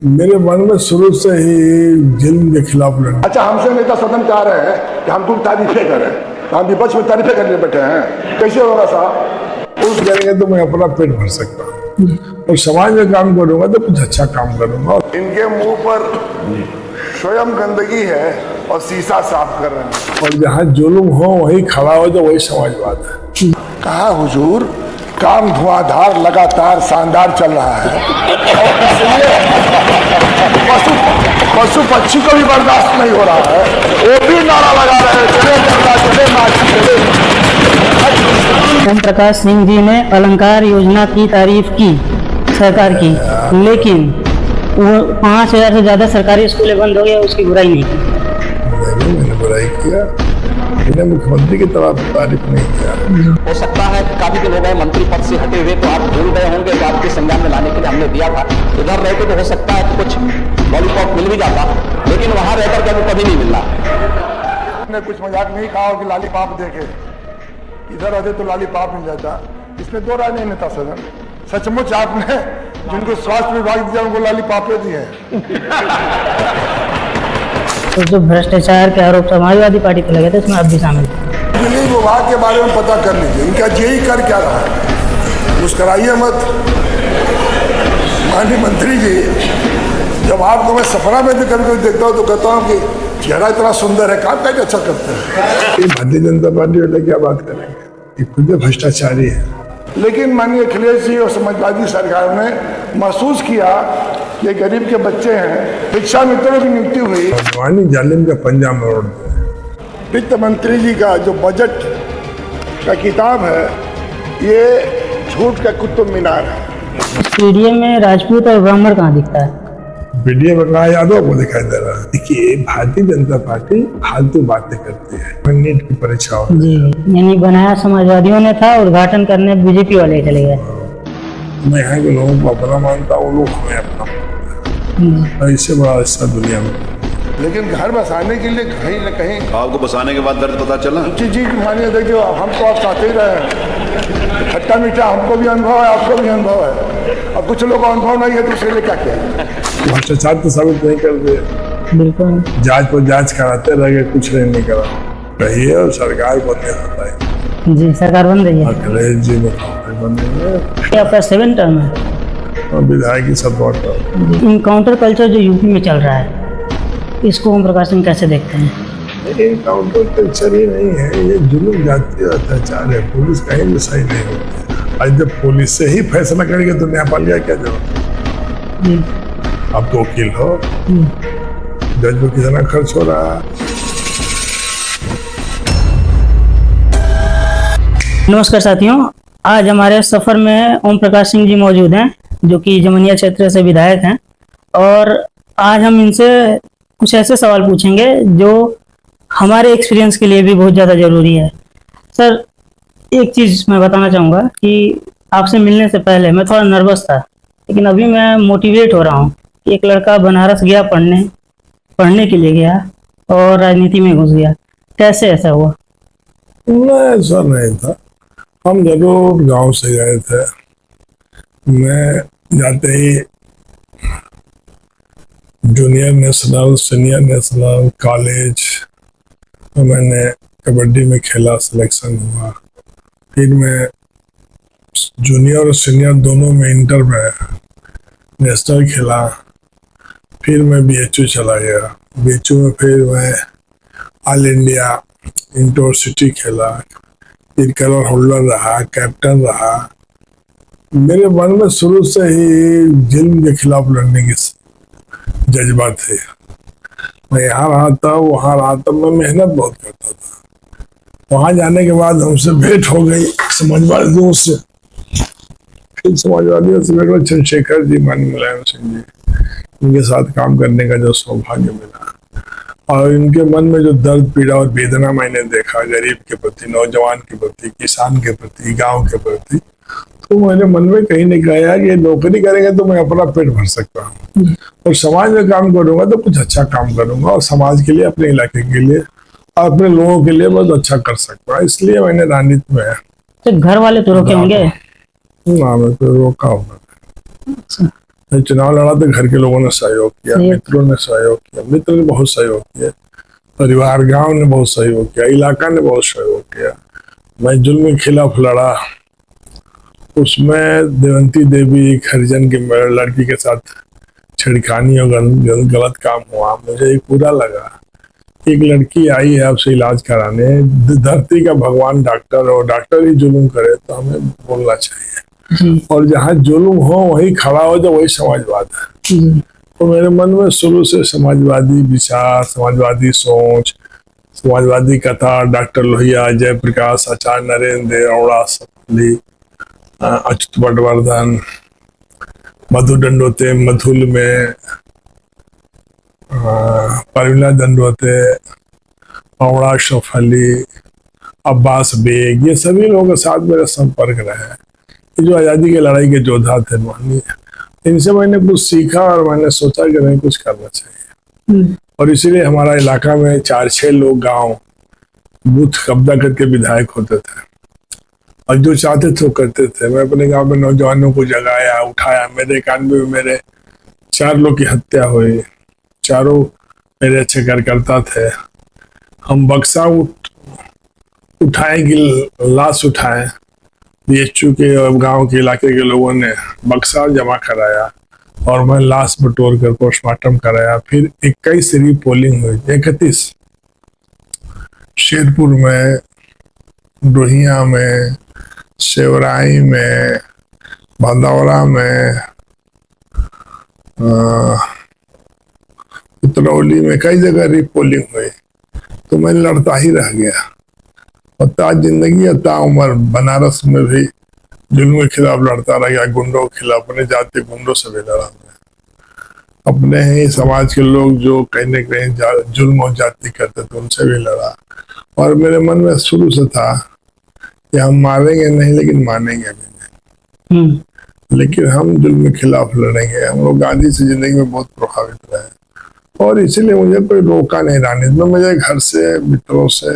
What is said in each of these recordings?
मेरे मन में शुरू से ही जुल्म के खिलाफ लड़ना। अच्छा, हमसे नेता सदन चाह रहे हैं कि हम तुम तारीफें करें, तो हम विपक्ष में तारीफें करने बैठे हैं, कैसे होगा साहब? उस करेंगे तो मैं अपना पेट भर सकता हूँ और समाज में काम करूंगा तो कुछ अच्छा काम करूंगा। इनके मुंह पर स्वयं गंदगी है और शीशा साफ कर रहे हैं। और जहाँ जुल्म हो वही खड़ा हो तो वही समाजवाद है। कहा हुजूर, काम धुआंधार लगातार शानदार चल रहा है और इसलिए पशु पक्षी को भी बर्दाश्त नहीं हो रहा है, वो भी नारा लगा रहे हैं, चले जनता चले माची चले। ओम प्रकाश सिंह जी ने अलंकार योजना की तारीफ की सरकार की, लेकिन वो 5000 से ज्यादा सरकारी स्कूलें बंद हो गए, उसकी बुराई नहीं की। मैंने बुराई किया, मैंने मुख्यमंत्री की तरफ तारीफ नहीं किया। हो सकता है कि काफी दिन हो गए मंत्री पद से हटे हुए, तो आप भूल गए होंगे कि आपके संज्ञान में लाने के लिए हमने दिया था। इधर रहते तो हो सकता है कि कुछ लॉलीपॉप मिल भी जाता, लेकिन वहां रहकर के हमें कभी नहीं मिलना। ने कुछ मजाक नहीं कहा कि लालीपाप देखे, इधर रहते तो लालीपाप मिल जाता। इसमें दो राय नहीं नेता सदन, सचमुच आपने जिनको स्वास्थ्य विभाग दिया उनको लालीपापे दिए हैं। तो जो भ्रष्टाचार के आरोप समाजवादी पार्टी पे लगे थे, उसमें अब भी शामिल थे। बिजली विभाग के बारे में पता कर लीजिए, इनका जेई कर क्या रहा है, मुस्कराइए मत। माननीय मंत्री जी, जब आपको मैं सपना में भी कभी देखता हूँ तो कहता हूँ कि चेहरा इतना सुंदर है, काम कैसे अच्छा करते हैं। ये भारतीय जनता पार्टी वाले क्या बात करेंगे, ये खुद भ्रष्टाचारी है। लेकिन माननीय अखिलेश जी और समाजवादी सरकार ने महसूस किया कि गरीब के बच्चे हैं, शिक्षा मित्रों की नियुक्ति हुई। जवानी जालिम का पंजा मरोड़ दिया। वित्त मंत्री जी का जो बजट का किताब है, ये झूठ का कुतुब मीनार है। पीडीएम में राजपूत और ब्राह्मण कहाँ दिखता है? वीडियो में कहा यादव को दिखाई दे रहा है। देखिए, भारतीय जनता पार्टी फालतू बातें करती है। नीट की परीक्षा हो जी, यानी बनाया समाजवादियों ने था, उद्घाटन करने बीजेपी वाले चले गए। मैं यहाँ के लोगों को अपना मानता हूँ, लोग हमें अपना मानते हैं। इससे बड़ा हिस्सा दुनिया में। लेकिन घर बसाने के लिए कहीं न कहीं आपको बसाने के बाद दर्द पता चला। जी मानिए, देखिए हम तो आप साथ ही रहे हैं, खट्टा मीठा हमको भी अनुभव है, आपको भी अनुभव है, और कुछ लोगों को अनुभव नहीं है तो उसके लिए क्या किया। भ्रष्टाचार तो साबित नहीं कर दिए, बिल्कुल जांच पर जांच कराते रह गए, कुछ नहीं करा। रही है और सरकार बनने होता है। जी, सरकार बन रही है। अखिलेश जी में बन रही है, क्या आपका 7 टर्म है? और विधायक की सपोर्ट। इनकाउंटर कल्चर जो यूपी में चल रहा है, इसको ओम प्रकाश सिंह कैसे देखते हैं? इनकाउंटर कल्चर ही नहीं है, ये जुल्म जातीय अत्याचार है। पुलिस कहीं भी सही नहीं होती। आज जब पुलिस से ही फैसला करेंगे तो न्यायपालिका क्या जरूरत? जी, आप तो वकील हो, जज पर कितना खर्च हो रहा है। नमस्कार साथियों, आज हमारे सफर में ओम प्रकाश सिंह जी मौजूद हैं, जो कि जमनिया क्षेत्र से विधायक हैं, और आज हम इनसे कुछ ऐसे सवाल पूछेंगे जो हमारे एक्सपीरियंस के लिए भी बहुत ज़्यादा ज़रूरी है। सर, एक चीज़ मैं बताना चाहूँगा कि आपसे मिलने से पहले मैं थोड़ा नर्वस था, लेकिन अभी मैं मोटिवेट हो रहा हूँ कि एक लड़का बनारस गया पढ़ने के लिए गया और राजनीति में घुस गया। कैसे ऐसा हुआ? नहीं, ऐसा नहीं था। हम जरूर गांव से गए थे। मैं जाते ही junior national, senior national, college तो मैंने कबड्डी में खेला, सिलेक्शन हुआ। फिर मैं जूनियर और सीनियर दोनों में इंटर में नेशनल खेला। फिर मैं बीएचयू चला गया। बीएचयू में फिर मैं ऑल इंडिया इंटर सिटी खेला, फिर कलर होल्डर रहा, कैप्टन रहा। मेरे मन में शुरू से ही जुल्म के खिलाफ लड़ने की जज्बा थे। मैं यहाँ रहा था, वहाँ रहा था, मैं मेहनत बहुत करता था। वहाँ जाने के बाद हमसे भेंट हो गई समाजवादियों से। फिर समाजवादियों से मेरे को चंद्रशेखर जी, माननीय मुलायम सिंह जी, इनके साथ काम करने का जो सौभाग्य मिला, और इनके मन में जो दर्द, पीड़ा और वेदना मैंने देखा गरीब के प्रति, नौजवान के प्रति, किसान के प्रति, गांव के प्रति, तो मैंने मन में कहीं नहीं कहा यार, ये नौकरी करेंगे तो मैं अपना पेट भर सकता हूँ, और समाज में काम करूंगा तो कुछ अच्छा काम करूंगा, और समाज के लिए, अपने इलाके के लिए और अपने लोगों के लिए बहुत अच्छा कर सकता हूँ। इसलिए मैंने राजनीति में। तो घर वाले तो रोके होंगे? मैं तो रोका होगा। मैं चुनाव लड़ा तो घर के लोगों ने सहयोग किया, मित्रों ने सहयोग किया, मित्र ने बहुत सहयोग किया, परिवार गांव ने बहुत सहयोग किया, इलाका ने बहुत सहयोग किया। मैं जुल्म के खिलाफ लड़ा, उसमें देवंती देवी एक हरिजन की लड़की के साथ छिड़खानी और गलत काम हुआ, मुझे एक बुरा लगा। एक लड़की आई है आपसे इलाज कराने, धरती का भगवान डॉक्टर और डॉक्टर ही जुल्म करे तो हमें बोलना चाहिए, और जहाँ जुल्म हो वही खड़ा हो तो वही समाजवाद है। तो मेरे मन में शुरू से समाजवादी विचार, समाजवादी सोच, समाजवादी कथा, डॉक्टर लोहिया, जयप्रकाश, आचार्य नरेंद्र देवड़ा, सफली, अच्युत पटवर्धन, मधु दंडोते, मधुल में परमिला दंडोते, पवड़ा अशरफ अली, अब्बास बेग, ये सभी लोगों के साथ मेरा संपर्क रहा है। ये जो आज़ादी की लड़ाई के योद्धा थे माननीय, इनसे मैंने कुछ सीखा और मैंने सोचा कि नहीं कुछ करना चाहिए। और इसीलिए हमारा इलाका में 4-6 लोग गांव बूथ कब्जा करके विधायक होते थे, और जो चाहते थे वो करते थे। मैं अपने गांव में नौजवानों को जगाया, उठाया। मेरे 91 में मेरे 4 लोग की हत्या हुई, चारों मेरे अच्छे कार्यकर्ता थे। हम बक्सा उठाए कि लाश उठाए, बीएचयू के और गांव के इलाके के लोगों ने बक्सा जमा कराया और मैं लाश बटोर कर पोस्टमार्टम कराया। फिर 21 रीपोलिंग हुई, 31 शेरपुर में, डोहिया में, सेवराई में, भदौरा में, उतरौली में, कई जगह रीपोलिंग हुई। तो मैं लड़ता ही रह गया, और ता जिंदगी ता उम्र बनारस में भी जुल्म के खिलाफ लड़ता रह गया, गुंडों के खिलाफ। अपने जाति गुंडों से भी लड़ा मैं, अपने ही समाज के लोग जो कहीं न कहीं जुल्म और जाति करते थे उनसे भी लड़ा। और मेरे मन में शुरू से था कि हम मारेंगे नहीं लेकिन मानेंगे भी नहीं, लेकिन हम जुल्म के खिलाफ लड़ेंगे। हम लोग गांधी से जिंदगी में बहुत प्रभावित रहे, और इसीलिए मुझे कोई रोका नहीं राजनीति में। मुझे घर से, मित्रों से,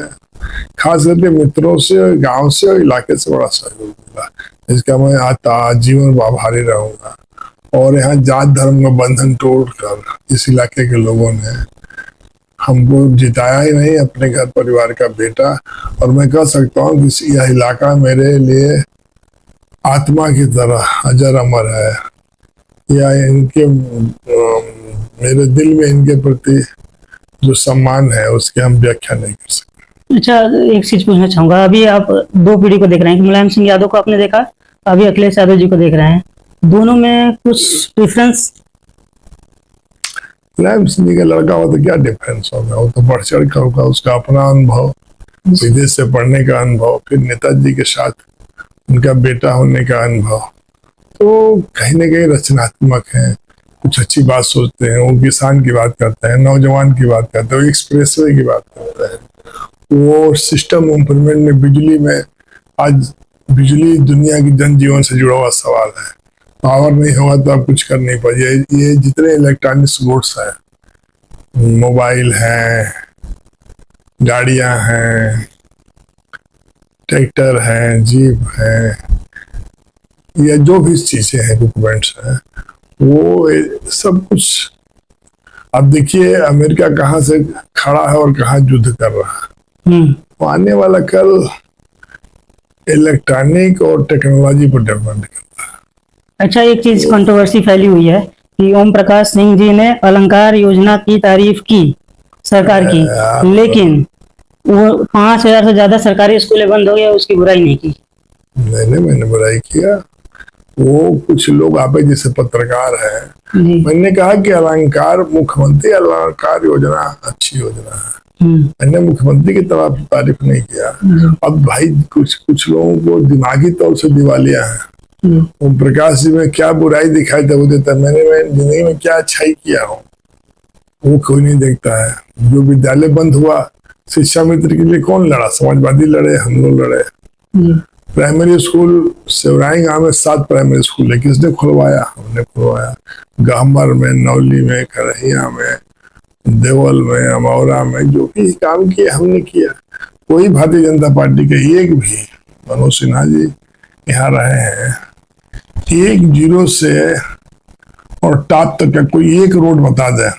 खास करके मित्रों से, गांव से और इलाके से बड़ा सहयोग मिला, जिसका मैं आजीवन आभारी रहूंगा। और यहाँ जात धर्म का बंधन तोड़कर इस इलाके के लोगों ने हमको जिताया ही नहीं, अपने घर परिवार का बेटा। और मैं कह सकता हूँ कि यह इलाका मेरे लिए आत्मा की तरह अजर अमर है, या इनके मेरे दिल में इनके प्रति जो सम्मान है उसकी हम व्याख्या नहीं कर सकते। अच्छा, एक चीज पूछना चाहूंगा। अभी आप 2 पीढ़ी को देख रहे हैं, मुलायम सिंह यादव को आपने देखा, अभी अखिलेश यादव जी को देख रहे हैं, दोनों में कुछ डिफरेंस? मुलायम सिंह जी का लड़का हो तो क्या डिफरेंस होगा, वो तो बढ़ चढ़ कर होगा। उसका अपना अनुभव, विदेश से पढ़ने का अनुभव, फिर नेताजी के साथ उनका बेटा होने का अनुभव, तो कहीं ना कहीं रचनात्मक है, कुछ अच्छी बात सोचते हैं। वो किसान की बात करते हैं, नौजवान की बात करते हैं, वो एक्सप्रेसवे की बात करते हैं, वो सिस्टम इम्प्रूवमेंट में, बिजली में। आज बिजली दुनिया की जनजीवन से जुड़ा हुआ सवाल है, पावर नहीं होगा तो आप कुछ कर नहीं पाइए। ये जितने इलेक्ट्रॉनिक्स गुड्स हैं, मोबाइल हैं, गाड़ियां हैं, ट्रैक्टर हैं, जीप हैं, या जो भी चीजें हैं, इक्विपमेंट्स हैं, वो सब कुछ। अब देखिए अमेरिका कहाँ से खड़ा है और कहाँ युद्ध कर रहा है। वो आने वाला कल इलेक्ट्रॉनिक और टेक्नोलॉजी पर डिपेंड करता है। अच्छा, एक चीज कंट्रोवर्सी फैली हुई है कि ओम प्रकाश सिंह जी ने अलंकार योजना की तारीफ की सरकार की, लेकिन वो 5000 से ज्यादा सरकारी स्कूलें बंद हो गया, उसकी बुराई नहीं की। नहीं, मैंने बुराई किया। वो कुछ लोग आपे जैसे पत्रकार हैं, मैंने कहा कि अलंकार, मुख्यमंत्री अलंकार योजना अच्छी योजना है, मैंने मुख्यमंत्री की तरफ तारीफ नहीं किया। अब भाई कुछ लोगों को दिमागी तौर से दिवालिया है। ओम प्रकाश जी में क्या बुराई दिखाई दे देता है, मैंने जिंदगी में क्या अच्छाई किया हो वो कोई नहीं देखता है। जो विद्यालय बंद हुआ, शिक्षा मित्र के लिए कौन लड़ा? समाजवादी लड़े, हम लोग लड़े। प्राइमरी स्कूल सेवराई गांव में 7 प्राइमरी स्कूल है, किसने खुलवाया? हमने खुलवाया। गामर में, नौली में, करहिया में, देवल में, अमौरा में, जो भी काम किया हमने किया। कोई भारतीय जनता पार्टी के एक भी, मनोज सिन्हा जी यहाँ रहे हैं, 1-0 से और टॉप तक का कोई एक रोड बता दे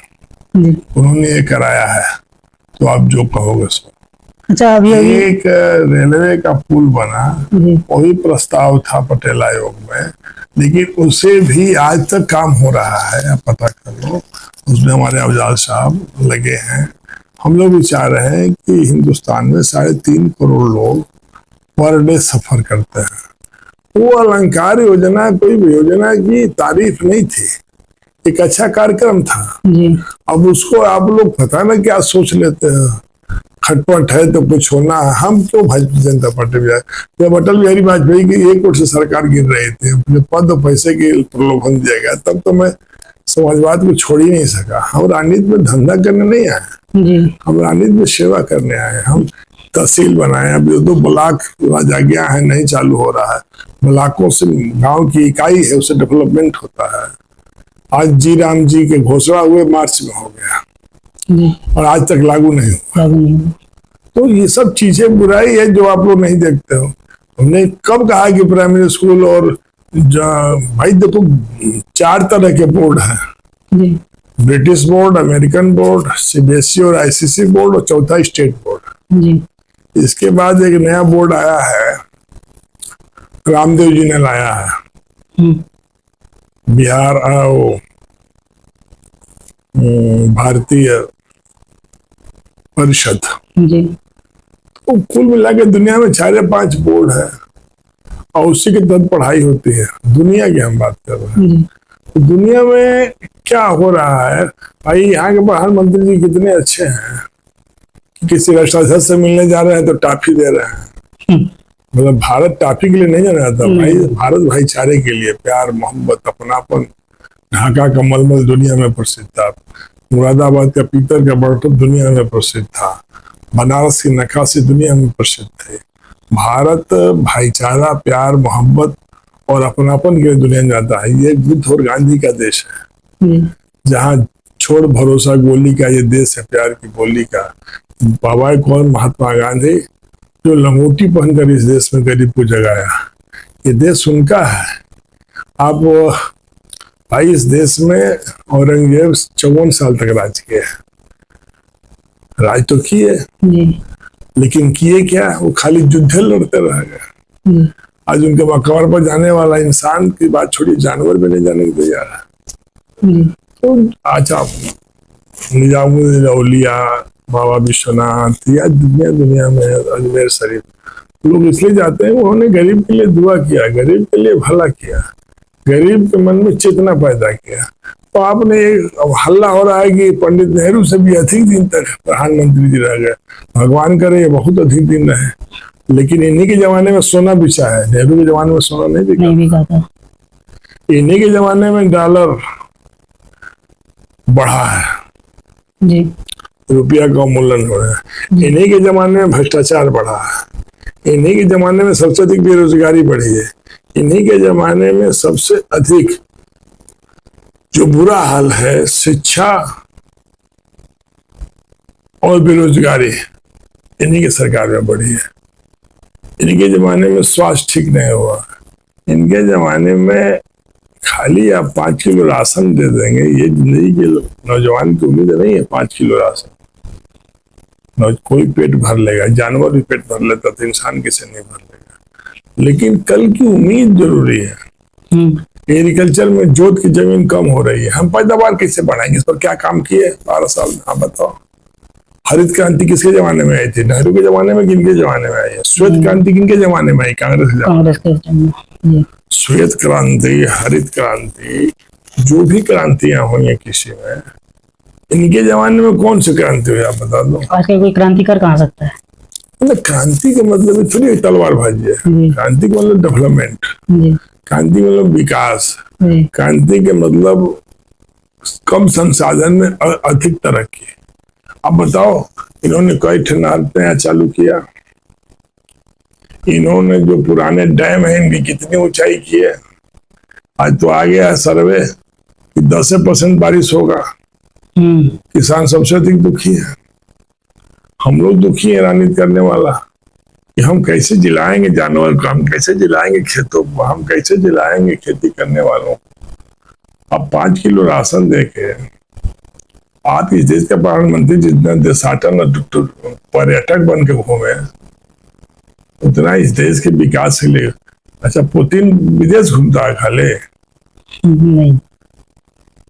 जी। उन्होंने ये कराया है तो आप जो कहोगे सो। अच्छा, अभी एक रेलवे का पुल बना, जी। वही प्रस्ताव था पटेल आयोग में, लेकिन उसे भी आज तक काम हो रहा है, आप पता कर लो। उसमें हमारे अफजाल साहब लगे हैं। हम लोग भी चाह रहे हैं कि हिंदुस्तान में 3.5 करोड़ लोग पर डे सफर करते हैं। वो अलंकार योजना कोई भी योजना की तारीफ नहीं थी, एक अच्छा कार्यक्रम था। जी। अब उसको आप लोग पता ना क्या सोच लेते हैं, खटपट है तो कुछ होना है। हम क्यों भाजपा जनता पार्टी में आए? जब अटल बिहारी वाजपेयी की 1 करोड़ से सरकार गिर रही थी, अपने पद और पैसे के प्रलोभन दिया गया, तब तो मैं समाजवाद को छोड़ ही नहीं सका। हम राजनीति में धंधा करने नहीं आए, जी। हम राजनीति में सेवा करने आए। हम तहसील बनाए, अब 2 ब्लॉक राजागिया है, नहीं चालू हो रहा है। ब्लॉकों से गांव की इकाई है, उससे डेवलपमेंट होता है। आज जी राम जी के घोषणा हुए, मार्च में हो गया जी। और आज तक लागू नहीं हुआ। लागू नहीं हुआ। तो ये सब चीजें बुराई है जो आप लोग नहीं देखते हो। हमने कब कहा कि प्राइमरी स्कूल और भाई देखो 4 तरह के बोर्ड हैं, जी। British board, American board, CBSE और आईसीएसई बोर्ड, और चौथा स्टेट बोर्ड। जी। इसके बाद एक नया बोर्ड आया है, रामदेव जी ने लाया है, बिहार भारतीय परिषद। जी। तो कुल मिला के दुनिया में 4-5 बोर्ड है और उसी के तहत पढ़ाई होती है। दुनिया की हम बात कर रहे हैं। जी। तो दुनिया में क्या हो रहा है भाई, यहाँ के प्रधानमंत्री जी कितने अच्छे हैं कि किसी राष्ट्राध्यक्ष से मिलने जा रहे हैं तो टॉफी दे रहे हैं। मतलब भारत टॉफी के लिए नहीं जाना जाता भाई, भारत भाईचारे के लिए, प्यार मोहब्बत अपनापन। ढाका का मलमल दुनिया में प्रसिद्ध था, मुरादाबाद का पीतल का बर्तन दुनिया में प्रसिद्ध था, बनारस की नक्काशी दुनिया में प्रसिद्ध थे। भारत भाईचारा, प्यार मोहब्बत और अपनापन के लिए दुनिया में जाता है। ये बुद्ध और गांधी का देश है, जहाँ छोड़ भरोसा गोली का ये देश है, प्यार की बोली का। बाबा कौन? महात्मा गांधी, जो लंगोटी पहनकर इस देश में गरीब को जगाया। ये देश उनका है। आप भाई, इस देश में औरंगजेब 54 साल तक राज किया, राज तो किए, लेकिन किए क्या? वो खाली युद्ध लड़ते रह गए। आज उनके मकबर पर जाने वाला इंसान की बात छोड़िए, जानवर भी नहीं जाने को तैयार है। तो आज आप निजामुद्दीन औलिया, बाबा विश्वनाथ या दुनिया में अजमेर शरीफ, लोग इसलिए जाते हैं, उन्होंने गरीब के लिए दुआ किया, गरीब के लिए भला किया, गरीब के मन में चेतना पैदा किया। तो आपने अब हल्ला हो रहा है कि पंडित नेहरू से भी अधिक दिन तक प्रधानमंत्री जी रह गए। भगवान करे ये बहुत अधिक दिन रहे, लेकिन इन्हीं के जमाने में सोना बिछा है। नेहरू के जमाने में सोना नहीं बिका था। इन्हीं के जमाने में डॉलर बढ़ा है जी। रुपया का अवमूल्यन हो रहा है। इन्हीं के जमाने में भ्रष्टाचार बढ़ा है। इन्हीं के जमाने में सबसे अधिक बेरोजगारी बढ़ी है। इन्हीं के जमाने में सबसे अधिक जो बुरा हाल है, शिक्षा और बेरोजगारी, इन्हीं की सरकार में बढ़ी है। इनके जमाने में स्वास्थ्य ठीक नहीं हुआ। इनके जमाने में खाली आप 5 किलो राशन दे देंगे, ये जिंदगी के नौजवान की उम्मीद नहीं है। 5 किलो राशन कोई पेट भर लेगा, जानवर भी पेट भर लेता तो इंसान किसे नहीं भर लेगा। लेकिन कल की उम्मीद जरूरी है। एग्रीकल्चर में जोत की जमीन कम हो रही है, हम पैदावार कैसे बढ़ाएंगे? इस पर क्या काम किए 12 साल में? आप बताओ। हरित क्रांति किसके जमाने में आई थी? नेहरू के जमाने में? किनके जमाने में आई है? श्वेत क्रांति किनके जमाने में आई? कांग्रेस के जमाने। श्वेत क्रांति, हरित क्रांति, जो भी क्रांतियां हुई है किसी में, इनके जमाने में कौन सी क्रांति हुई? आप बता दो। आजकल कोई क्रांति कर कहाँ सकता है? क्रांति का मतलब थोड़ी तलवारबाजी है। क्रांति का मतलब डेवलपमेंट, क्रांति मतलब विकास, क्रांति के मतलब कम संसाधन में अधिक तरक्की। अब बताओ, इन्होंने कई ठनारतें चालू किया। इन्होंने जो पुराने डैम है इनकी कितनी ऊंचाई की है। आज तो आ गया है सर्वे कि 10% बारिश होगा। किसान सबसे अधिक दुखी है। हम लोग दुखी है राजनीति करने वाला कि हम कैसे जिलाएंगे जानवर को, हम कैसे जिलाएंगे खेतों को, हम कैसे जिलाएंगे खेती करने वालों को। अब 5 किलो राशन देके आप इस देश के प्रधानमंत्री जितना देशाटन पर्यटक बन के घूमे, उतना इस देश के विकास के लिए। अच्छा, पुतिन विदेश घूमता है खाली? नहीं,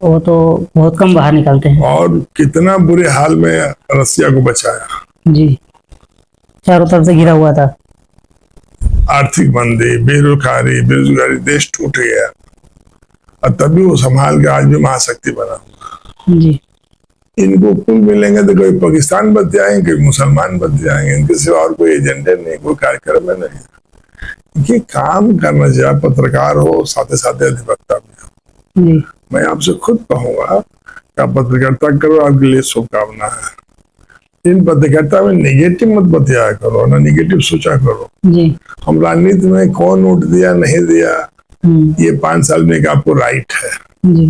वो तो बहुत कम बाहर निकलते हैं। और कितना बुरे हाल में रसिया को बचाया। जी, चारों तरफ से घिरा हुआ था। आर्थिक मंदी, बेरोजगारी, देश टूट गया, और तभी वो संभाल के आज भी महाशक्ति बना। जी, इनको कुल मिलेंगे तो कोई पाकिस्तान बच जाएंगे, कोई मुसलमान बच जाएंगे, इनके सिवा और कोई एजेंडे नहीं, कोई कार्यक्रम नहीं। ये काम करना चाहिए, पत्रकार हो साथ साथ अधिवक्ता भी हो। जी, मैं आपसे खुद कहूंगा कि आप पत्रकारिता करो, आपके लिए शुभकामना है। इन पत्रकारिता में नेगेटिव मत बतिया करो, ना नेगेटिव सोचा करो। जी, हम राजनीति में कौन वोट दिया नहीं दिया, ये 5 साल में का आपको राइट है। जी,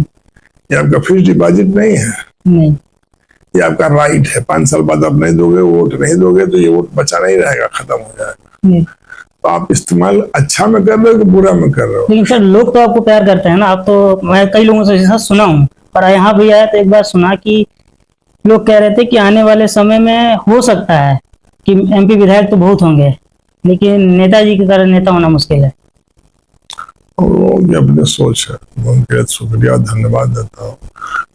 ये आपका फिक्स डिपॉजिट नहीं है, नहीं, ये आपका राइट है। 5 साल बाद आप नहीं दोगे, वोट नहीं दोगे तो ये वोट बचा नहीं रहेगा, खत्म हो जाएगा। नहीं। तो आप इस्तेमाल अच्छा में कर रहे हो कि बुरा में कर रहे हो? लेकिन सर, लोग तो आपको प्यार करते हैं ना। आप तो, मैं कई लोगों से ऐसा सुना हूँ, पर यहाँ भी आया तो एक बार सुना कि लोग कह रहे थे कि आने वाले समय में हो सकता है कि एमपी विधायक तो बहुत होंगे, लेकिन नेताजी की तरह नेता होना मुश्किल है। और ये अपने सोच है, मैं उनके शुक्रिया धन्यवाद देता हूँ।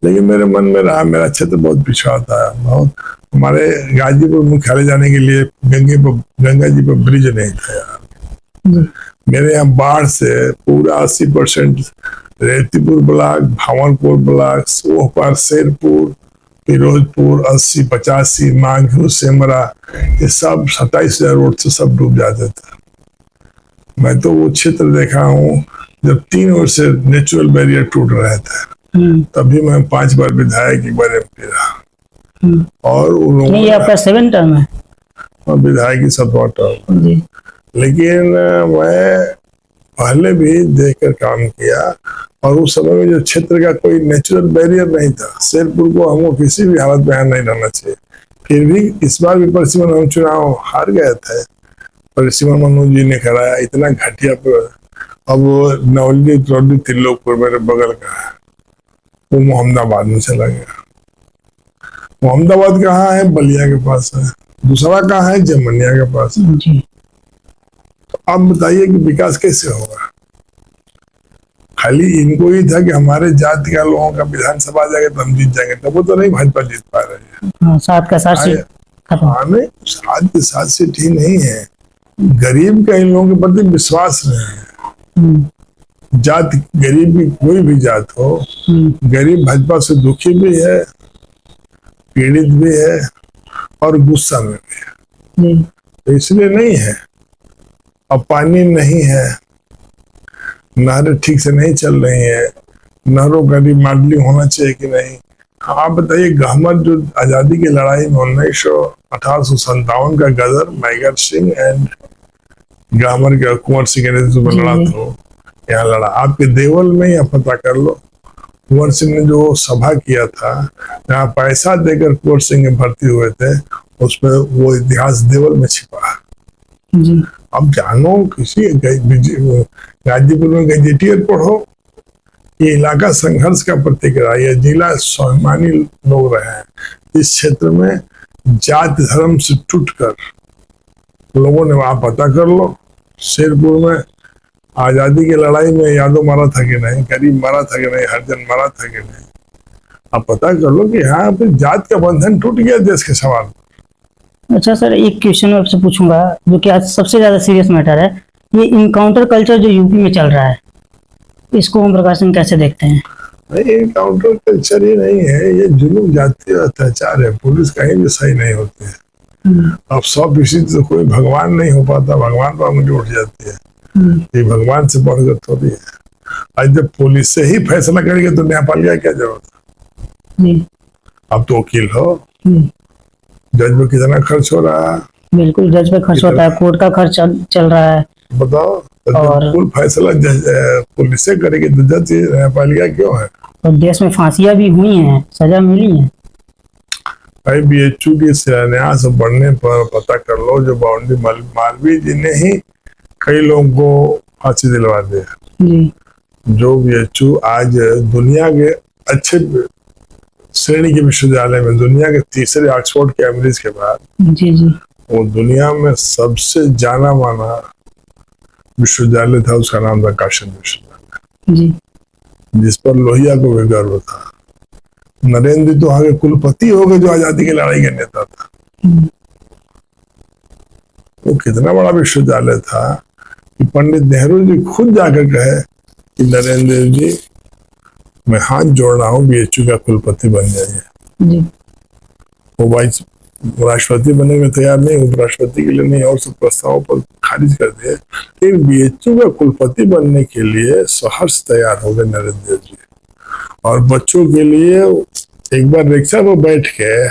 लेकिन मेरे मन में रहा, मेरा क्षेत्र बहुत पिछड़ा था, बहुत। हमारे गाजीपुर मुख्यालय जाने के लिए गंगा जी पर ब्रिज नहीं था यार। मेरे यहाँ बाढ़ से पूरा 80% रेतीपुर ब्लॉक, भावनपुर ब्लॉक, सोहपार, शेरपुर, फिरोजपुर, 80, 85, मांगू, सेमरा, ये सब 27,000 रोड से सब डूब जाते थे। मैं तो वो क्षेत्र देखा हूँ जब 3 वर्ष से नेचुरल बैरियर टूट रहे थे, तभी मैं 5 बार विधायक, 1 बार एमपी रहा। और उन लोगों नहीं, ये आपका 7 टर्म है। विधायक की 7वां टर्म। जी, लेकिन मैं पहले भी देखकर काम किया, और उस समय में जो क्षेत्र का कोई नेचुरल बैरियर नहीं था, शेरपुर को हमको किसी भी हालत में यहाँ नहीं रहना चाहिए। फिर भी इस बार भी परसिमन हम चुनाव हार गए थे, परसिमन मनोज जी ने कराया, इतना घटिया। अब नवली चौधरी त्रिलोकपुर मेरे बगल का है, वो मोहम्मदाबाद में चला गया। मोहम्मदाबाद कहाँ है? बलिया के पास है। दूसरा कहाँ है? जमनिया के पास है। जी, तो अब बताइए कि विकास कैसे होगा? खाली इनको ही था कि हमारे जाति का लोगों का विधानसभा आ जाएगा तो हम जीत जाएंगे, तब वो तो नहीं भाजपा जीत पा रही है। 7 का 7 सीट खत्म। हमें 7 की 7 सीट ही नहीं है, गरीब का इन लोगों के प्रति विश्वास नहीं है। जात, गरीब की कोई भी जात हो, गरीब भाजपा से दुखी भी है, पीड़ित भी है, और गुस्सा में भी है। तो इसलिए नहीं है। अब पानी नहीं है, नहरें ठीक से नहीं चल रही है, नहरों का रिमॉडलिंग होना चाहिए कि नहीं? आप बताइए, गहमत जो आजादी की लड़ाई में 1857 का गदर मैगर सिंह एंड गामर के कुंवर सिंह के नेतृत्व में लड़ा था, यहाँ लड़ा। आपके देवल में यहाँ पता कर लो, कुंवर सिंह ने जो सभा किया था, जहाँ पैसा देकर कुंवर सिंह भर्ती हुए थे, उसमें वो इतिहास देवल में छिपा है। अब जानो, किसी गाजीपुर में गजेटियर पढ़ो, ये इलाका संघर्ष का प्रतीक रहा, ये जिला स्वाभिमानी लोग रहे हैं। इस क्षेत्र में जाति धर्म से टूटकर लोगों ने, वहां पता कर लो, शेरपुर में आजादी की लड़ाई में यादव मारा था कि नहीं, गरीब मारा था कि नहीं, हरिजन मारा था कि नहीं, आप पता कर लो कि यहाँ पे जात का बंधन टूट गया देश के सवाल। अच्छा सर, एक क्वेश्चन मैं आपसे पूछूंगा जो कि आज सबसे ज्यादा सीरियस मैटर है। ये इनकाउंटर कल्चर जो यूपी में चल रहा है, इसको ओम प्रकाश सिंह कैसे देखते हैं? इनकाउंटर कल्चर ही नहीं है, ये जुल्म जातीय अत्याचार है। पुलिस कहीं भी सही नहीं होती है। अब 100% तो कोई भगवान नहीं हो पाता, भगवान पर मुझे उठ जाती है। ये भगवान से बढ़कर थोड़ी है। आज जब पुलिस से ही फैसला करेंगे तो न्यायपालिका क्या जरूरत है? अब तो वकील हो, जज में कितना खर्च हो रहा है? बिल्कुल, जज पे खर्च होता है, कोर्ट का खर्च चल रहा है। बताओ, और कुल फैसला पुलिस से करेगी तो जज न्यायपालिका क्यों है? और देश में फांसियां भी हुई हैं, सजा मिली है। भाई बीएचयू के शिलान्यास बढ़ने पर पता कर लो, जो बाउंड्री मालवीय जी ने ही कई लोगों को फांसी दिलवा दिया। जो बीएचयू आज दुनिया के अच्छे श्रेणी के विश्वविद्यालय में, दुनिया के तीसरे ऑक्सफोर्ड कैम्ब्रिज के बाद, जी जी वो दुनिया में सबसे जाना माना विश्वविद्यालय था, उसका नाम था काशी विश्वविद्यालय, जी जिस पर लोहिया को भी गर्व था। नरेंद्र तो आगे कुलपति हो गए, जो आजादी की लड़ाई का नेता था। वो कितना बड़ा विश्वविद्यालय था कि पंडित नेहरू जी खुद जाकर कहे कि नरेंद्र जी, मैं हाथ जोड़ रहा हूँ, बीएचयू का कुलपति बन जाइए। जी वो वाइस राष्ट्रपति बनने में तैयार नहीं, उपराष्ट्रपति के लिए नहीं, और सब प्रस्तावों पर खारिज कर दिए। लेकिन बीएचयू का कुलपति बनने के लिए सहर्ष तैयार हो गए नरेंद्र जी, और बच्चों के लिए एक बार रिक्शा पर बैठ के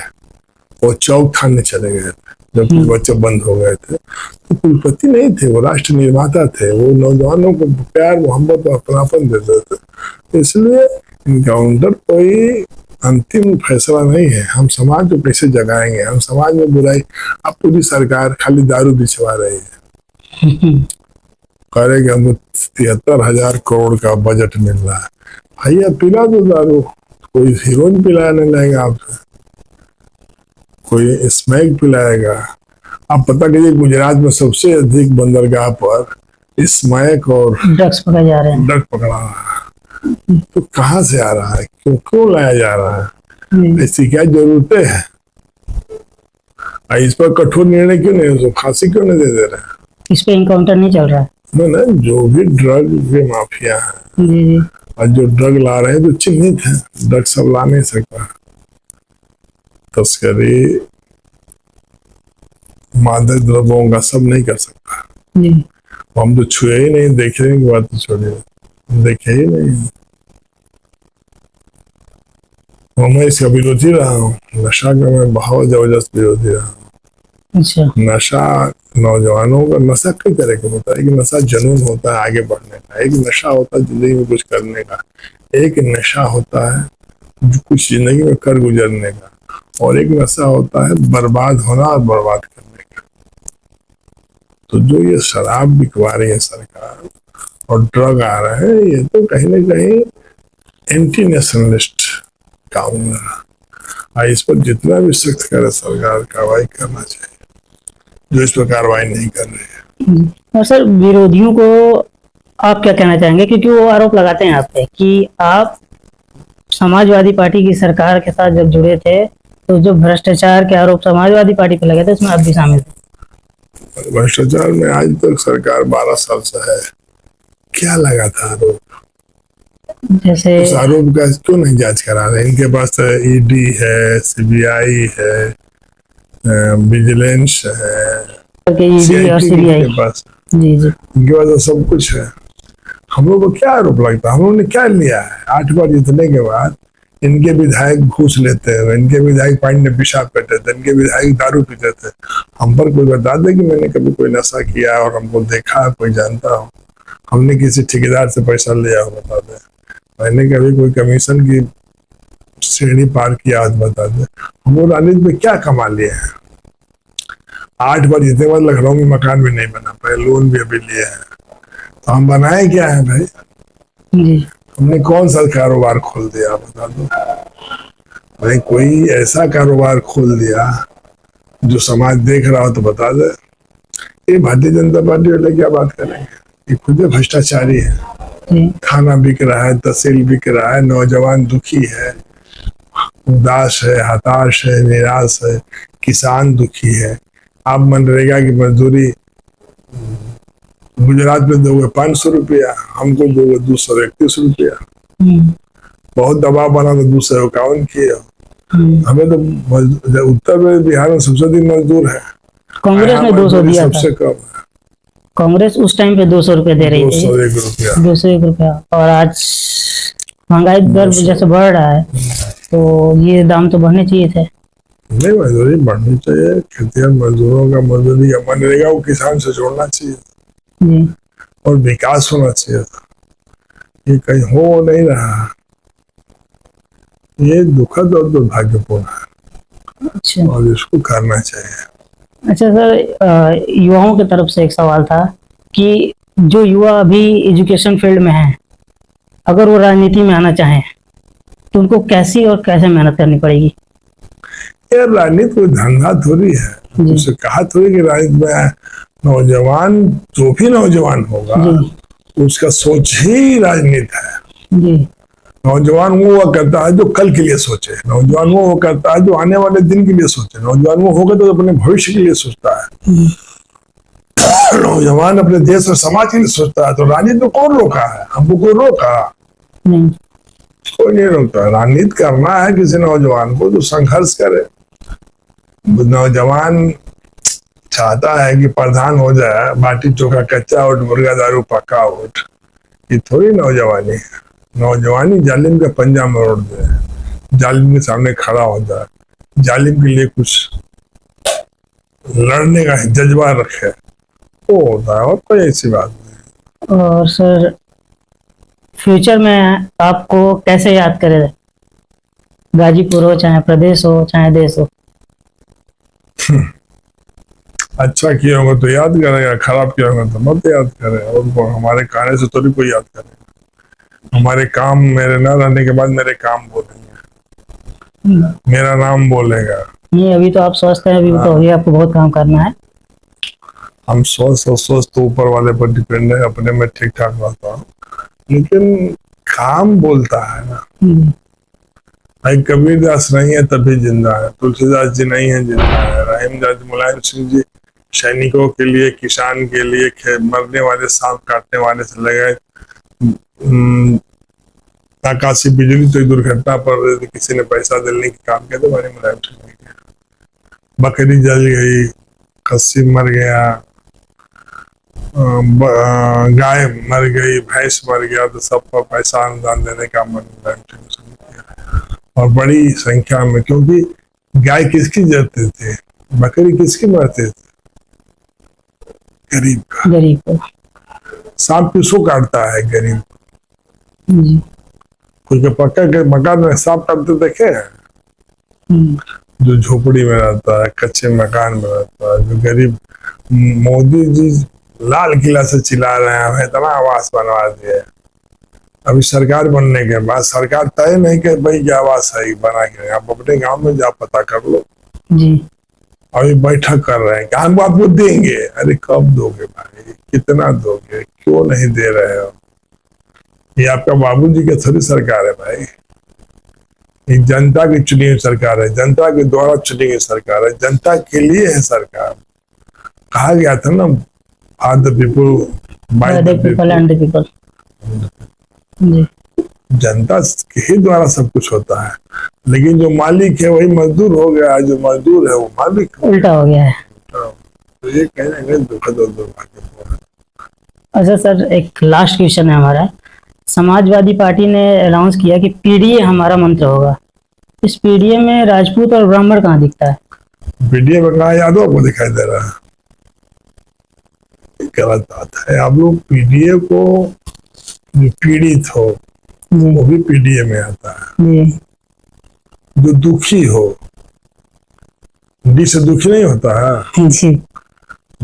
वो चौक खाने चले गए थे जब बच्चे बंद हो गए थे। तो कुलपति नहीं थे, वो राष्ट्र निर्माता थे। वो नौजवानों को प्यार मोहब्बत और अपनापन देते थे। इसलिए इनकाउंटर कोई अंतिम फैसला नहीं है। हम समाज को कैसे जगाएंगे, हम समाज में बुराई। अब पूरी सरकार खाली दारू बिछवा रही है, कह रहे कि हमको 73,000 करोड़ का बजट मिल रहा है। भैया पिला दो दारू, कोई हीरोइन पिलाने लगेगा आपसे, कोई स्मैक पिलाएगा। आप पता कीजिए गुजरात में सबसे अधिक बंदरगाह पर स्मैक और ड्रग्स पकड़े जा रहे हैं। ड्रग पकड़ा रहा है। तो कहाँ से आ रहा है, क्यों क्यों लाया जा रहा है, ऐसी क्या जरूरतें हैं? इस पर कठोर निर्णय क्यों नहीं, उसको फांसी क्यों नहीं दे दे रहे हैं? इस पे इनकाउंटर नहीं चल रहा है। ना जो भी ड्रग के माफिया है जी जी और जो ड्रग ला रहे हैं तो चिन्हित है, ड्रग सब ला नहीं सकता। तस्करी मादक द्रव्यों का सब नहीं कर सकता। जी हम तो छुए ही नहीं, देखे की बात तो छोड़िए, देखे ही नहीं। मैं इसका विरोधी रहा हूँ, नशा का मैं बहुत जबरदस्त विरोधी रहा हूँ। अच्छा नशा नौजवानों का, नशा कई तरह का होता है। एक नशा जुनून होता है आगे बढ़ने का, एक नशा होता है जिंदगी में कुछ करने का, एक नशा होता है जो कुछ जिंदगी में कर गुजरने का, और एक नशा होता है बर्बाद होना और बर्बाद करने का। तो जो ये शराब बिकवा रही है सरकार और ड्रग आ रहा है, ये तो कहीं ना कहीं एंटी नेशनलिस्ट काम है। इस पर जितना भी सख्त करे सरकार, कार्रवाई करना चाहिए जो इस पर कार्रवाई नहीं कर रही है। और सर विरोधियों को आप क्या कहना चाहेंगे, क्योंकि वो आरोप लगाते हैं आप पे कि आप समाजवादी पार्टी की सरकार के साथ जब जुड़े थे तो जो भ्रष्टाचार के आरोप समाजवादी पार्टी पे लगे थे उसमें आप भी शामिल थे। भ्रष्टाचार में आज तक सरकार 12 साल से है, क्या लगा था आरोप? जैसे उस आरोप का क्यों नहीं जांच करा रहे? इनके पास ईडी है, सीबीआई है, विजिलेंस है, ईडी और सीबीआई के पास, जी जी इनके पास तो सब कुछ है। हम लोग को क्या आरोप लगता है? हम लोगों ने क्या लिया है? 8 बार जीतने के बाद इनके विधायक घूस लेते हैं, इनके विधायक पानी में पेशाब करते थे, इनके विधायक दारू पीते थे। हम पर कोई बता दे कि मैंने कभी कोई नशा किया और हमको देखा, कोई जानता हो, हमने किसी ठेकेदार से पैसा लिया हो, बता दे। मैंने कभी कोई कमीशन की श्रेणी पार किया आज, बता दे। हम लोग राजनीति में क्या कमा लिए हैं? 8 बार जीतने के बाद लखनऊ में मकान भी नहीं बना पाए, लोन भी अभी लिए हैं। तो हम बनाए क्या है भाई? जी हमने कौन सा कारोबार खोल दिया, बता दो भाई। कोई ऐसा कारोबार खोल दिया जो समाज देख रहा हो तो बता दे। ये भारतीय जनता पार्टी वाले क्या बात करेंगे? ये खुद भ्रष्टाचारी है। जी खाना बिक रहा है, तहसील बिक रहा है, नौजवान दुखी है, उदास है, हताश है, निराश है, किसान दुखी है। आप मनरेगा की मजदूरी गुजरात में दोगे 500 रुपया, हमको दोगे 231 रुपया। बहुत दबाव बना तो 251 किया। हमें तो उत्तर प्रदेश बिहार में सबसे अधिक मजदूर है। कांग्रेस ने 200 दिया था, सबसे कम है, कांग्रेस उस टाइम पे 200 रुपए दे रही थी, 201 रुपया। 201 रुपया। और आज महंगाई दर जैसे बढ़ रहा है तो ये दाम तो बढ़ने चाहिए थे। नहीं, मजदूरी बढ़नी चाहिए। खेतिहर मजदूरों का मजदूरी या मनरेगा को किसान से जोड़ना चाहिए जी और विकास होना चाहिए था। ये कहीं हो नहीं रहा, ये दुखद और दुर्भाग्यपूर्ण है। अच्छा और इसको करना चाहिए। अच्छा सर, युवाओं की तरफ से एक सवाल था कि जो युवा अभी एजुकेशन फील्ड में है अगर वो राजनीति में आना चाहें तो उनको कैसी और कैसे मेहनत करनी पड़ेगी? यार राजनीति कोई धंधा थोड़ी है। जी। उसे कहा थोड़ी कि राजनीति में नौजवान, जो भी नौजवान होगा जी उसका सोच ही राजनीति है। जी नौजवान वो करता है जो कल के लिए सोचे, नौजवान वो करता है जो आने वाले दिन के लिए सोचे, नौजवान वो होगा तो अपने भविष्य के लिए सोचता है, नौजवान अपने देश और समाज के लिए सोचता है। तो राजनीति को कौन रोका है? हमको कोई रोका? नहीं। कोई नहीं रोकता। राजनीति करना है किसी नौजवान को जो संघर्ष करे। नौजवान चाहता है कि प्रधान हो जाए, बाटी चोखा कच्चा वोट, मुर्गा दारू पक्का वोट। ये थोड़ी नौजवानी है। नौजवानी जालिम का पंजा मरोड़ दे, जालिम के सामने खड़ा हो जाए, जालिम के लिए कुछ लड़ने का जज्बा रखे, वो होता है, और कोई ऐसी बात नहीं। और सर फ्यूचर में आपको कैसे याद करे? गाजीपुर हो, चाहे प्रदेश हो, चाहे देश हो। अच्छा किया होगा तो याद करेगा, खराब किया होगा तो मत याद करे। और हमारे कहने से थोड़ी कोई याद करेगा। हमारे काम मेरे ना रहने के बाद मेरे काम बोलेंगे, मेरा नाम बोलेगा। नहीं, अभी तो आप स्वस्थ हैं, अभी तो अभी आपको बहुत काम करना है। हम स्वस्थ और स्वस्थ तो ऊपर वाले पर डिपेंड है, अपने में ठीक ठाक रहता हूँ, लेकिन काम बोलता है ना। भाई कबीरदास नहीं है तभी जिंदा है, तुलसीदास जी नहीं है जिंदा है, रहीमदास मुलायम सिंह जी सैनिकों के लिए, किसान के लिए, मरने वाले सांप काटने वाले से लगे, आकाशी बिजली तो दुर्घटना पर किसी ने पैसा दिलने के काम किया तो हमारे मुलायम सिंह ने किया। बकरी जल गई, खस्सी मर गया, गाय मर गई, भैंस मर गया, तो सब पर पैसा अनुदान देने का मन मुलायम सिंह ने किया। और बड़ी संख्या में, क्योंकि गाय किसकी जलते थे, बकरी किसकी मरते थे? गरीब का। गरीब को। सांप किसको काटता है? गरीब। जी। क्योंकि पक्का के मकान में सांप काटते देखे हैं? जो झोपड़ी में रहता है, कच्चे मकान में रहता है, जो गरीब। मोदी जी लाल किला से चिल्ला रहे हैं हमें इतना आवास बनवा दिए। अभी सरकार बनने के बाद सरकार तय नहीं कि भाई क्या आवास है बना के, आप अपने गांव में जा पता कर लो। जी। अभी बैठक कर रहे हैं कि हम आपको देंगे। अरे कब दोगे भाई, कितना दोगे, क्यों नहीं दे रहे हो? ये आपका बाबूजी की थोड़ी सरकार है भाई, ये जनता की चुनी हुई सरकार है, जनता के द्वारा चुनी हुई सरकार है, जनता के लिए है सरकार। कहा गया था ना, for the people by the people and the people. जी। जनता के ही द्वारा सब कुछ होता है, लेकिन जो मालिक है वही मजदूर हो गया, जो मजदूर है वो मालिक उल्टा हो गया है। तो ये कहने दुखद और दुर्भाग्यपूर्ण। अच्छा सर, एक लास्ट क्वेश्चन है हमारा। समाजवादी पार्टी ने अनाउंस किया कि पीडीए हमारा मंत्र होगा। इस पीडीए में राजपूत और ब्राह्मण कहाँ दिखता है? पीडीए में कहा यादव को दिखाई दे रहा है? गलत बात है। आप लोग पीडीए को, जो पीड़ित हो वो भी पीडीए में आता है। जी। जो दुखी हो, डी से दुखी नहीं होता है, जी।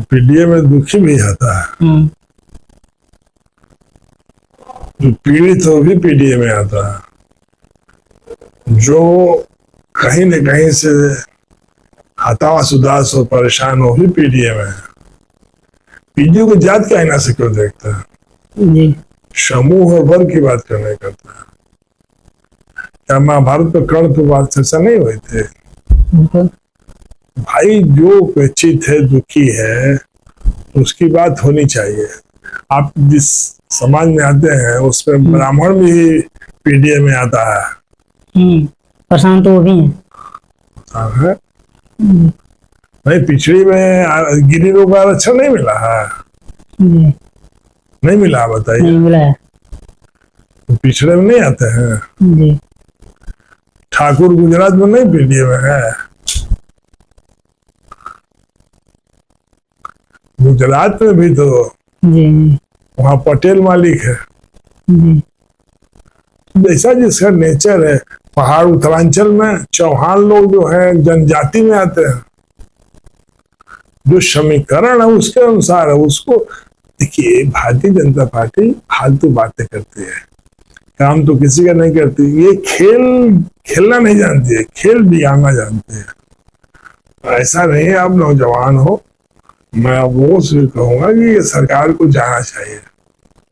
पीडीए में दुखी भी आता है। जो पीड़ित हो भी पीडीए में आता है। जो कहीं न कहीं से हताश उदास हो, परेशान हो भी पीडीए में है। पीडीए को जात के आईना से क्यों देखता है? जी। समूह और वर्ग की बात क्यों नहीं करता है? क्या महाभारत में कर्ण पे बात चर्चा नहीं हुई थी? भाई जो व्यथित है, दुखी है, उसकी बात होनी चाहिए। आप जिस समाज में आते हैं उसमें ब्राह्मण भी पीडीए में आता है। परेशान तो वो भी हैं। है नहीं, पिछड़ी में गिरी लोग का आरक्षण नहीं मिला है? जी। नहीं मिला, बताइए। नहीं मिला है। पिछड़े में नहीं आते हैं? जी। ठाकुर गुजरात में नहीं पीडीए में है? गुजरात में भी तो जी। वहां पटेल मालिक है। जी। जैसा जिसका नेचर है। पहाड़ उत्तरांचल में चौहान लोग जो है जनजाति में आते हैं। जो समीकरण है उसके अनुसार है। उसको देखिए, भारतीय जनता पार्टी फालतू बातें करती है। काम तो किसी का नहीं करती। ये खेलना नहीं जानती है, खेल बिगाड़ना जानते हैं। ऐसा नहीं है, आप नौजवान हो, मैं वो से कहूंगा कि ये सरकार को जाना चाहिए।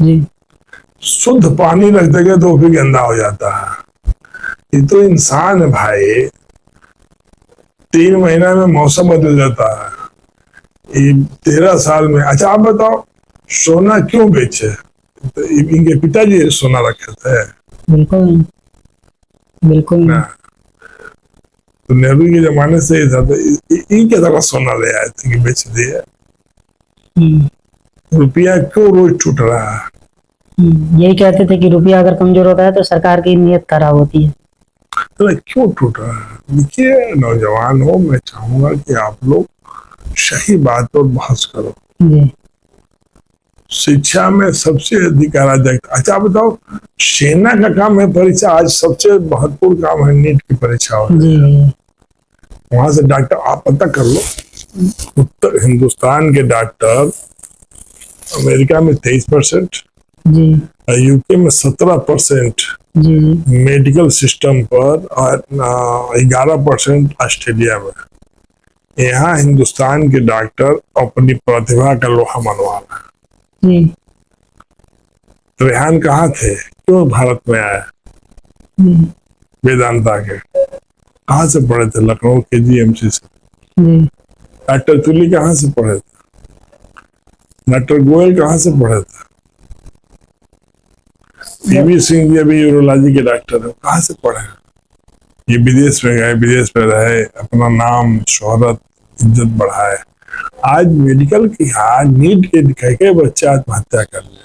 जी शुद्ध पानी रख देंगे तो भी गंदा हो जाता है। ये तो इंसान है भाई, 3 महीना में मौसम बदल जाता है। ये 13 साल में। अच्छा आप बताओ, सोना क्यों बेचे? तो इनके पिताजी सोना रखे थे बिल्कुल नहीं, बिल्कुल ना, नहीं। तो नेहरू के जमाने से ही था। तो इनके तरह सोना ले आए थे कि बेच दिए। रुपया क्यों रोज टूट रहा है? यही कहते थे कि रुपया अगर कमजोर होता है तो सरकार की नीयत खराब होती है। तो क्यों टूट रहा है? देखिए नौजवान हो, मैं चाहूंगा कि आप लोग सही बात पर बहस करो। जी शिक्षा में सबसे अधिक अराजकता। अच्छा बताओ, सेना का काम है परीक्षा, आज सबसे महत्वपूर्ण काम है नीट की परीक्षा हो रही है। जी वहां से डॉक्टर, आप पता कर लो, उत्तर हिंदुस्तान के डॉक्टर अमेरिका में 23%, जी यूके में 17% जी जी मेडिकल सिस्टम पर, और 11% ऑस्ट्रेलिया में। यहाँ हिंदुस्तान के डॉक्टर अपनी प्रतिभा का लोहा मनवा रहे हैं। जी रेहान कहाँ थे, क्यों भारत में आए? जी वेदांता के कहाँ से पढ़े थे? लखनऊ के जीएमसी से। जी डॉक्टर तुली कहाँ से पढ़े थे? डॉक्टर गोयल कहाँ से पढ़े थे? पीवी सिंह जी अभी यूरोलॉजी के डॉक्टर है, कहाँ से पढ़े? ये विदेश में गए, विदेश में रहे, अपना नाम शोहरत इज्जत बढ़ाए। आज मेडिकल की, आज नीट के कह के बच्चे आत्महत्या कर रहे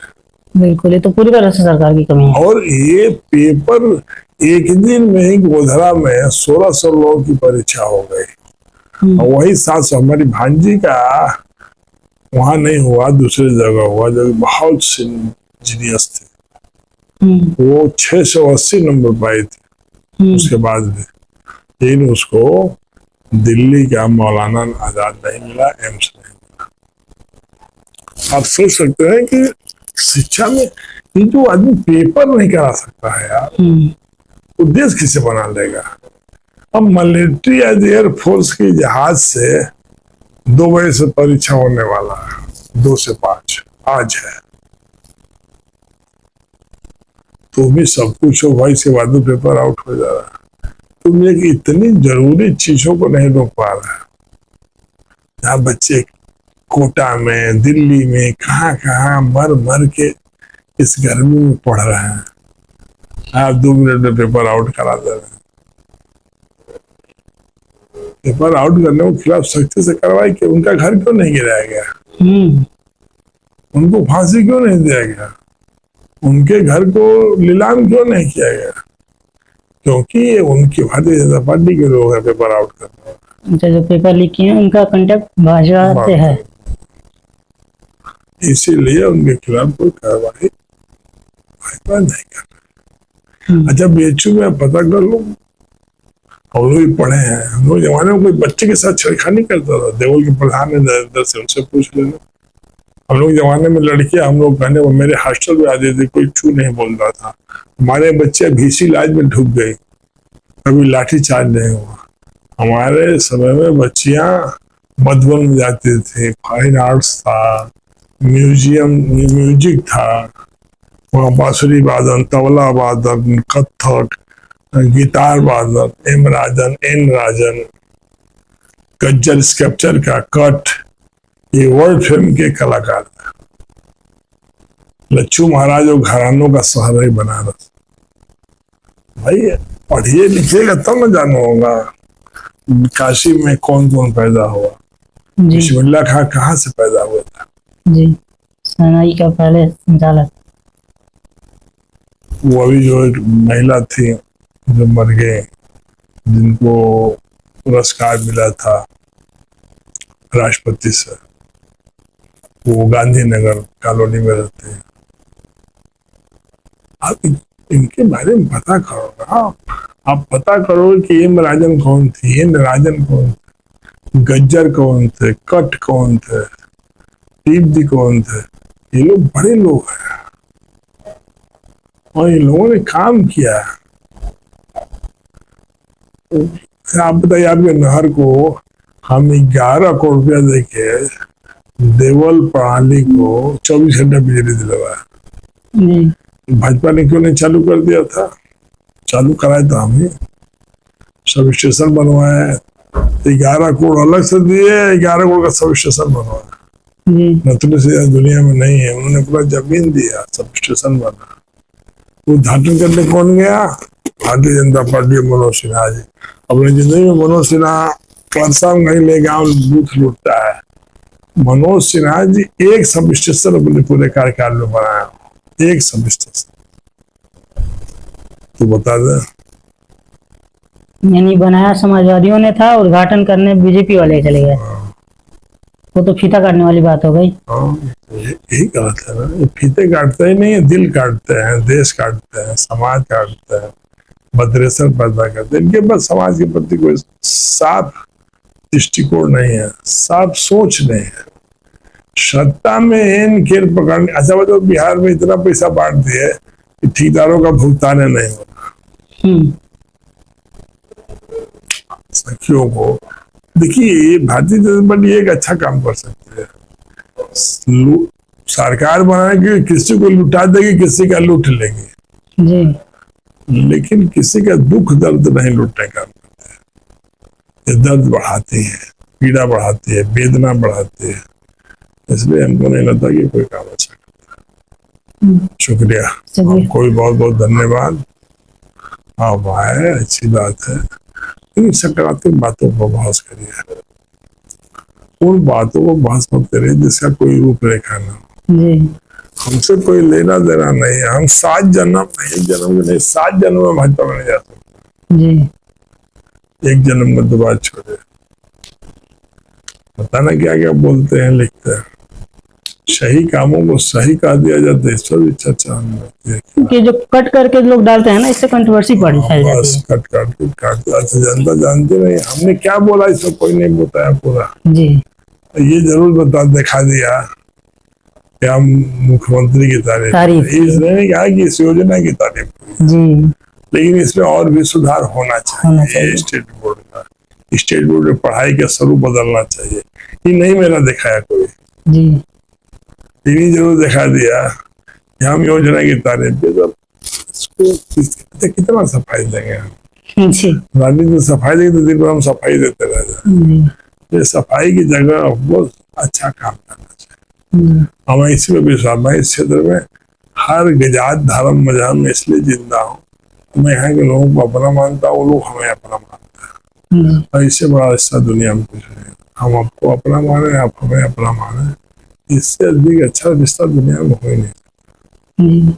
बिल्कुल, ये तो पूरी तरह से सरकार की कमी है। और ये पेपर एक दिन में ही गोधरा में 1600 लोगों की परीक्षा हो गई। और वही 700 हमारी भांजी का वहां नहीं हुआ, दूसरी जगह हुआ, जो बहुत जीनियस थे। वो 680 नंबर पाए थे उसके बाद भी, लेकिन उसको दिल्ली का मौलाना आजाद नहीं मिला, एम्स नहीं मिला। आप सोच सकते हैं कि शिक्षा में ये जो आदमी पेपर नहीं करा सकता है यार, वो देश किसे बना लेगा? अब मिलिट्री एज एयरफोर्स की जहाज से 2 बजे से परीक्षा होने वाला है, 2 से 5 आज है। तो भी सब कुछ हो भाई, से बाद पेपर आउट हो जा रहा है। तुम एक इतनी जरूरी चीजों को नहीं रोक पा रहे। जहाँ बच्चे कोटा में, दिल्ली में, कहाँ मर मर के इस गर्मी में पढ़ रहे हैं, आप 2 मिनट में पेपर आउट करा दे रहे हैं। पेपर आउट करने के खिलाफ सख्ती से कार्रवाई की। उनका घर क्यों नहीं गिराया गया? उनको फांसी क्यों नहीं दिया गया? उनके घर को नीलाम क्यों नहीं किया गया? क्योंकि ये उनकी भारतीय जनता पार्टी के लोग हैं पेपर आउट करने। जो पेपर लीक किए हैं उनका कांटेक्ट भाजपा से है, इसीलिए उनके खिलाफ कोई कार्रवाई भाजपा नहीं कर रही। अच्छा बीएचयू में पता कर लो, हम लोग भी पढ़े हैं, हम लोग जमाने में कोई बच्चे के साथ छेड़खानी करता था, देवल के प्रधान है दर से, उनसे पूछ लेना। हम लोग जमाने में लड़कियां, हम लोग कहने, मेरे हॉस्टल में आते थे, कोई चू नहीं बोलता था। हमारे बच्चे भीसी इलाज में ढुक गई, कभी लाठी चार्ज नहीं हुआ। हमारे समय में बच्चियां मधुबन में जाती थी, फाइन आर्ट्स था, म्यूजिक था, वहाँ बांसुरी वादन, तबला वादन, कथक, गिटार वादन, एन राजन, गज्जल स्कल्पचर का कट, ये वर्ल्ड फिल्म के कलाकार थे। लच्छू महाराज और घरानों का शहर है बनारस। भाई पढ़िए लिखिएगा तब न जानो होगा काशी में कौन कौन पैदा हुआ। बिस्मिल्लाह खां कहाँ से पैदा हुआ था? जी, सनाई का पहले संचालक। वो अभी जो एक महिला थी जो मर गए, जिनको पुरस्कार मिला था राष्ट्रपति से, वो गांधीनगर कॉलोनी में रहते हैं। आप इनके बारे में पता करो ना, आप पता करो कि एम राजन कौन थी, एन राजन कौन थे, गज्जर कौन थे, कट कौन थे, दीप जी कौन थे। ये लोग बड़े लोग हैं। और इन लोगों ने काम किया। आप बताइए, आपके नहर को हम 11 करोड़ रुपया देके देवल प्रणाली को 24 घंटा बिजली दिलवाया। जी भाजपा ने क्यों नहीं चालू कर दिया था? चालू कराया था हमने, सब स्टेशन बनवाया, 11 करोड़ अलग से दिए, 11 करोड़ का सब स्टेशन बनवाया। जी नतने से दुनिया में नहीं है, उन्होंने पूरा जमीन दिया, सब स्टेशन बना। उद्घाटन करने कौन गया? भारतीय जनता पार्टी मनोज सिन्हा जी। अपनी जिंदगी में मनोज सिन्हा प्लेटफॉर्म कहीं ले गया, बूथ लूटता है। मनोज सिन्हा जी एक सब स्टेशन अपने पूरे कार्यकाल में बनाया, एक सब स्टेशन। तो बता दे, यानी बनाया समाजवादियों ने था, उद्घाटन करने बीजेपी वाले चले गए। वो तो फीता काटने वाली बात हो गई। हाँ, यही गलत है ना। ये फीते काटते ही नहीं है, दिल काटते हैं, देश काटते हैं, समाज काटते हैं, बदरेसर पैदा करते हैं। इनके पास समाज के प्रति कोई साफ दृष्टिकोण नहीं है, साफ सोच नहीं है। सत्ता में इन खेल पकड़ने, अच्छा बताओ, बिहार में इतना पैसा बांट दिए कि ठेकेदारों का भुगतान नहीं हो रहा। सखियों को देखिए, भारतीय जनता पार्टी एक अच्छा काम कर सकती है। सरकार बनाने के किसी को लुटा देगी, किसी का लूट लेगी, जी लेकिन किसी का दुख दर्द नहीं लूटने का करते हैं। ये दर्द बढ़ाती है, पीड़ा बढ़ाती है, वेदना बढ़ाती है। इसलिए हमको नहीं लगता कि कोई काम अच्छा करता है। शुक्रिया, आपको भी बहुत बहुत धन्यवाद। आप आए, अच्छी बात है, लेकिन सकारात्मक बातों पर बहस करिए, उन बातों को बहस मत करिए जिसका कोई रूपरेखा ना हो। जी हमसे कोई लेना देना नहीं है। हम 7 जन्म, एक जन्म में नहीं, 7 जन्म में भाजपा में नहीं जा सकते। जी एक जन्म में तो बात छोड़े, पता ना क्या क्या बोलते हैं, लिखते हैं। सही कामों को सही कह दिया जाता है, इस पर भी चर्चा होनी होती है। कि जो कट करके लोग डालते हैं ना, इससे कंट्रोवर्सी बढ़ फैल जाती बस कट काट के काट, अच्छा जनता जानती नहीं हमने क्या बोला, इसको कोई नहीं बताया पूरा। है। जी ये जरूर बता दिखा दिया कि हम मुख्यमंत्री की तारीफ, इसने नहीं कहा कि इस योजना की तारीफ, जी लेकिन इसमें और भी सुधार होना चाहिए। स्टेट बोर्ड का, स्टेट बोर्ड में पढ़ाई का स्वरूप बदलना चाहिए। ये नहीं मेरा दिखाया कोई, जी इन्हीं जरूर दिखा दिया कि हम योजना की तारीफ की, तो इसको कितना सफाई देंगे हम? जी राजनीति में सफाई देंगे तो दिन भर हम सफाई देते रह जाए। ये सफाई की जगह बहुत अच्छा काम करना चाहिए। हमें इसी में विश्वास, मैं इस क्षेत्र में हर जात धर्म मजहब में इसलिए जिंदा हूँ, मैं यहाँ के लोगों को अपना मानता हूँ, वो लोग हमें अपना मानते हैं। और इससे बड़ा रिश्ता दुनिया में कुछ नहीं। हम आपको अपना माने, आप हमें अपना माने, इससे अधिक अच्छा रिश्ता दुनिया में हो ही नहीं।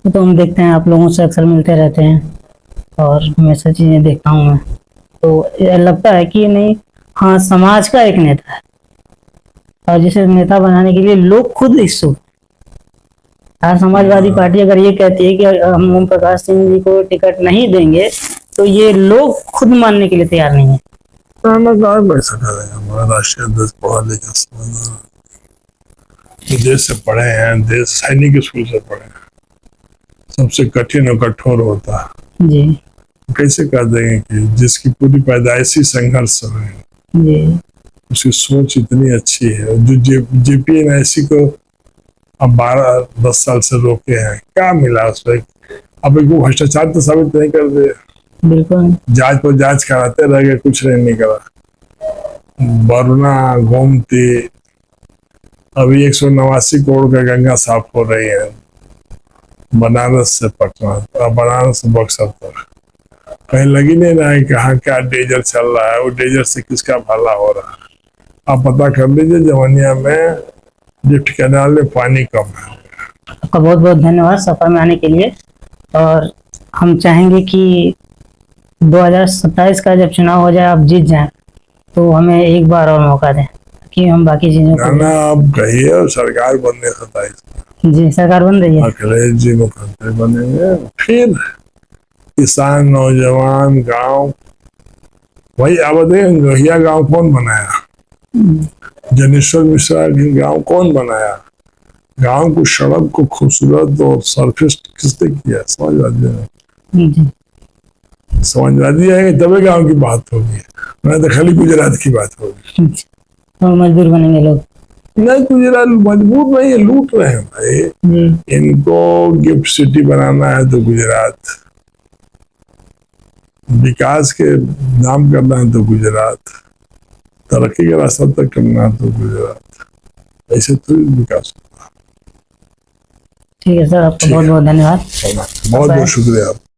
तो हम देखते हैं, आप लोगों से अक्सर मिलते रहते हैं और हमेशा चीजें देखता हूँ मैं, तो ये लगता है कि नहीं, हाँ, समाज का एक नेता है और जिसे नेता बनाने के लिए लोग खुद इच्छुक। हर समाजवादी पार्टी अगर ये कहती है कि हम ओम प्रकाश सिंह जी को टिकट नहीं देंगे, तो ये लोग खुद मानने के लिए तैयार नहीं है। हमारा राष्ट्रीय अध्यक्ष पढ़ा लिखा समझदार, देश से पढ़े हैं, देश सैनिक स्कूल से पढ़े हैं, सबसे कठिन और कठोर होता है। जी कैसे कह देंगे कि जिसकी पूरी पैदाइशी संघर्ष है, जी उसकी सोच इतनी अच्छी है। जो जेपीएनआईसी को अब 12-10 साल से रोके हैं, क्या मिला उसमें? अब एक भ्रष्टाचार तो साबित नहीं कर दिए, बिल्कुल जांच पर जांच कराते रह गए, कुछ नहीं निकला। वरुणा, गोमती, अभी 189 करोड़ का गंगा साफ हो रही है, बनारस से पटना, बनारस से बक्सर तक। कहीं लगी नहीं रहा है कहाँ क्या डेजर चल रहा है, वो डेजर से किसका भला हो रहा है। आप पता कर लीजिए, जवनिया में लिफ्ट कैनाल में पानी कम है। आपका बहुत बहुत धन्यवाद सफर में आने के लिए, और हम चाहेंगे कि 2027 का जब चुनाव हो जाए, आप जीत जाएं, तो हमें एक बार और मौका दें कि हम बाकी चीजों को। ना आप कहिए, और सरकार बनने 27 जी सरकार बन रही है, अखिलेश जी मुख्यमंत्री बनेंगे, फिर किसान, नौजवान, गांव, वही आबादी। लोहिया गांव कौन बनाया? जनेश्वर मिश्रा गांव कौन बनाया? गांव को, सड़क को खूबसूरत और सरफेस किसने किया? समाजवादी ने। जी समाजवादी है तभी गांव की बात होगी, नहीं तो खाली गुजरात की बात होगी। तो मजदूर बनेंगे लोग। नहीं, गुजरात मजबूर नहीं है, लूट रहे हैं भाई। जी इनको गिफ्ट सिटी बनाना है तो गुजरात, विकास के नाम करना है तो गुजरात, तरक्की का रास्ता तक करना है तो गुजरात। ऐसे थोड़ी विकास ठीक है सर, आपका ठीक बहुत है। बहुत धन्यवाद। होगा। बहुत बहुत शुक्रिया।